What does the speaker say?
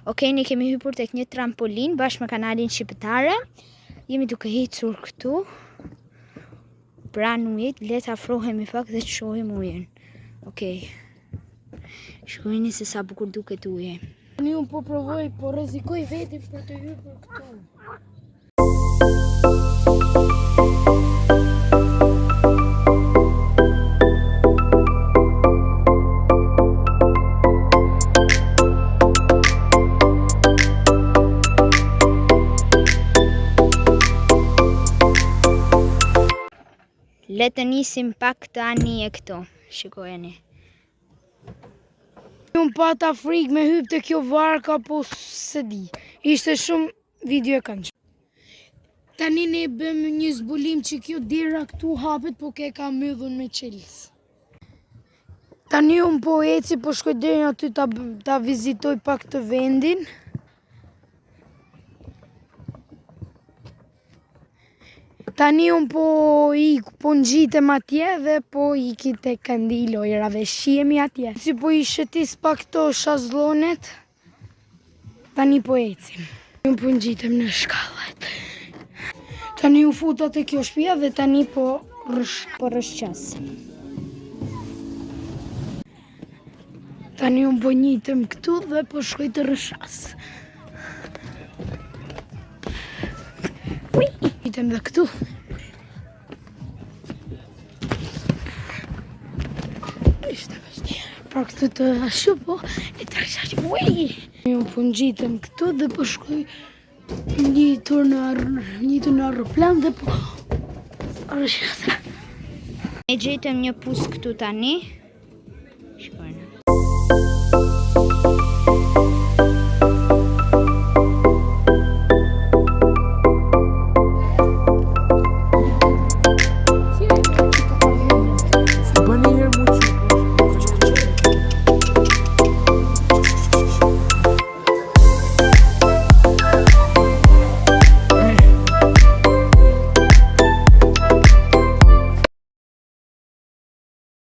Okej, ne kemi hypur tek një trampolin bashkë me kanalin shqiptare. Jemi duke ecur këtu pranë ujit, le të afrohemi pak dhe të shohim ujin. Okej. Shikojini se sa bukur duket uji. Unë po provoj, po rrezikoj veti për të hyrë këtu. Le të nisim pak tani e këto. Shikojeni. Unë pata frikë me hyp të kjo varka, po se di. Ishte shumë video e këndshme. Tani ne bëmë një zbulim që kjo dera këtu hapet, po ke ka mydhun me qelës. Tani unë po eci, po shkoj deri aty ta vizitoj pak të vendin. Tani unë po ngjitem atje dhe po iki te Kandilo, shihemi atje. Si po i shëtis pak këto shazlonet, tani po ecim. Unë po ngjitem në shkallet. Tani u futa te kjo shtëpia dhe tani po rrshqas. Tani unë po ngjitem këtu dhe po shkoj të rrshqas. Ngjitem dhe këtu. Pra këtu të ashu, po e të rrshaq, unë po ngjitem këtu dhe po shkoj ngjitur në aeroplan dhe po rrshaq. Ne gjetëm një pus këtu tani. Shikojnë.